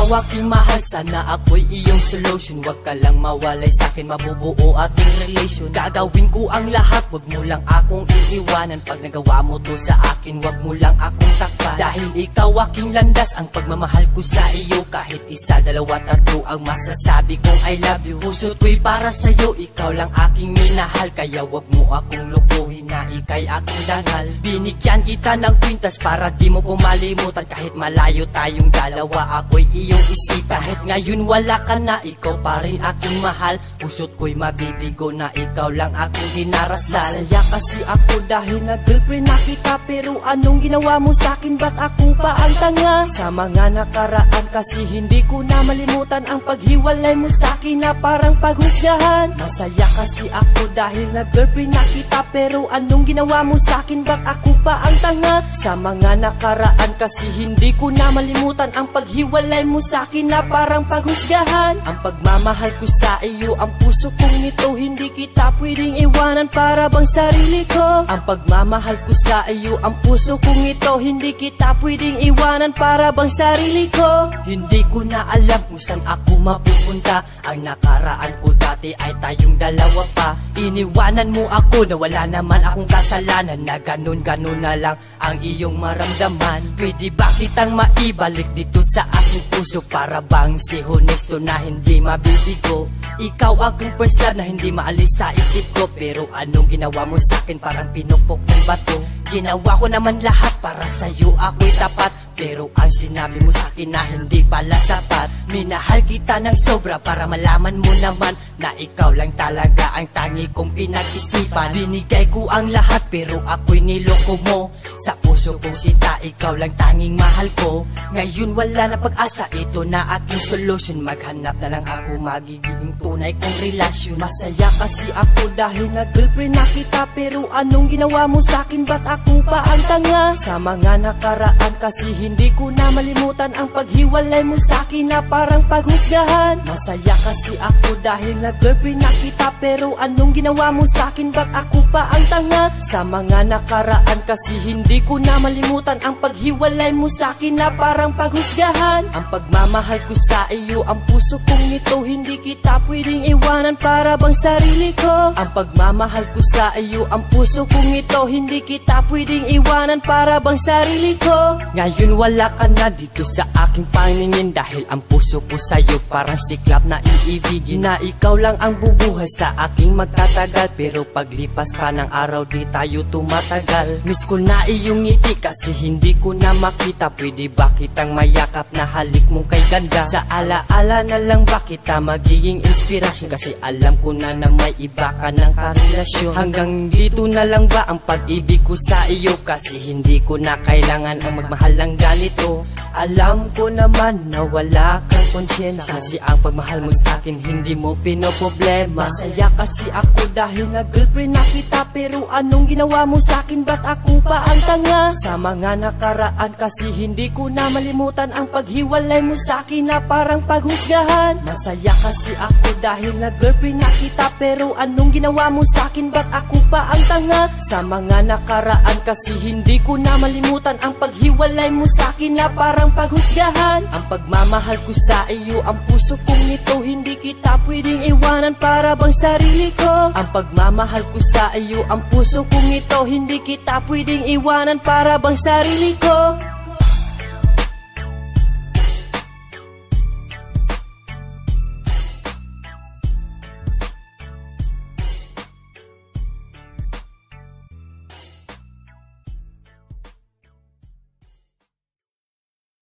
ikaw aking mahal, sana ako'y iyong solution. Huwag ka lang mawalay sa'kin, mabubuo ating relation. Gagawin ko ang lahat, huwag mo lang akong iiwanan. Pag nagawa mo to sa akin, huwag mo lang akong takpan. Dahil ikaw aking landas, ang pagmamahal ko sa iyo. Kahit isa, dalawa, tatlo ang masasabi kong I love you. Puso ko'y para sa'yo, ikaw lang aking minahal. Kaya huwag mo akong lukuhin na ika'y aking dangal. Binigyan kita ng kwintas para di mo pumalimutan. Kahit malayo tayong dalawa, ako'y iyong isip. Kahit ngayon wala ka na, ikaw pa rin aking mahal. Puso't ko'y mabibigo na ikaw lang aking dinarasal. Masaya kasi ako dahil na-girlfriend na kita. Pero anong ginawa mo sa'kin, ba't ako pa ang tanga? Sa mga nakaraan kasi hindi ko na malimutan ang paghiwalay mo sa'kin na parang paghusgahan. Masaya kasi ako dahil na-girlfriend na kita. Pero anong ginawa mo sa'kin, ba't ako pa ang tanga? Sa mga nakaraan kasi hindi ko na malimutan ang paghiwalay mo sa'kin na parang paghusgahan. Ang pagmamahal ko sa iyo, ang puso kong ito, hindi kita pwedeng iwanan para bang sarili ko. Ang pagmamahal ko sa iyo, ang puso kong ito, hindi kita pwedeng iwanan para bang sarili ko. Hindi ko na alam kung saan ako mapupunta. Ang nakaraan ko dati ay tayong dalawa pa. Iniwanan mo ako na wala naman akong kasalanan, na ganun-ganun na lang ang iyong maramdaman. Pwede ba kitang maibalik dito sa aking puso para bang si honesto na hindi mabibigo? Ikaw aking first love na hindi maalis sa isip ko. Pero anong ginawa mo sa'kin, parang pinupok ng bato. Ginawa ko naman lahat para sa'yo ako'y tapat. Pero ang sinabi mo sa'kin na hindi pala sapat. Minahal kita ng sobra para malaman mo naman na ikaw lang talaga ang tangi kong pinag-isipan. Binigay ko ang lahat pero ako'y niloko mo. Sa puso kong sita, ikaw lang tanging mahal ko. Ngayon wala na pag-asa, ito na aking solution. Maghanap na lang ako magiging tunay kong relasyon. Masaya kasi ako dahil na-girlfriend na kita. Pero anong ginawa mo sa'kin, ba't ako pa ang tanga? Sa mga nakaraan kasi hindi ko na malimutan ang paghiwalay mo sa'kin na parang paghusgahan. Masaya kasi ako dahil na-girlfriend na kita. Pero anong ginawa mo sa'kin, ba't ako pa ang tanga? Sa mga nakaraan kasi hindi ko na malimutan ang paghiwalay mo sa'kin na parang paghusgahan. Ang pagmamahal ko sa iyo, ang puso kong ito, hindi kita pwedeng iwanan para bang sarili ko. Ang pagmamahal ko sa iyo, ang puso kong ito, hindi kita pwedeng iwanan para bang sarili ko. Ngayon wala ka na dito sa aking paningin, dahil ang puso ko sa'yo parang siklap na iibigin. Na ikaw lang ang bubuhay sa aking magtatagal. Pero paglipas pa ng araw di tayo tumatagal. Miss ko na iyong ngiti kasi hindi ko na makita. Pwede ba kitang mayakap na halik mong kay ganda? Sa alaala na lang ba kita magiging inspirasyon? Kasi alam ko na may iba ka ng karelasyon. Hanggang dito na lang ba ang pag-ibig ko sa iyo? Kasi hindi ko na kailangan ang magmahal ng ganito. Alam ko naman na wala kang konsyensya, kasi ang pagmahal mo sa akin hindi mo pinoproblema. Masaya kasi ako dahil na-girlfriend na kita. Pero anong ginawa mo sa'kin, ba't ako pa ang tanga? Sa mga nakaraan kasi hindi ko na malimutan ang paghiwalay mo sa'kin na parang paghusgahan. Masaya kasi ako dahil na-girlfriend na kita. Pero anong ginawa mo sa'kin, ba't ako pa ang tanga? Sa mga nakaraan kasi hindi ko na malimutan ang paghiwalay mo sa'kin na parang paghusgahan. Ang pagmamahal ko sa iyo, ang puso kong ito, hindi kita pwedeng iwanan para bang sarili ko. Ang pagmamahal ko sa iyo, ang puso kong ito, hindi kita pwedeng iwanan para bang sarili ko.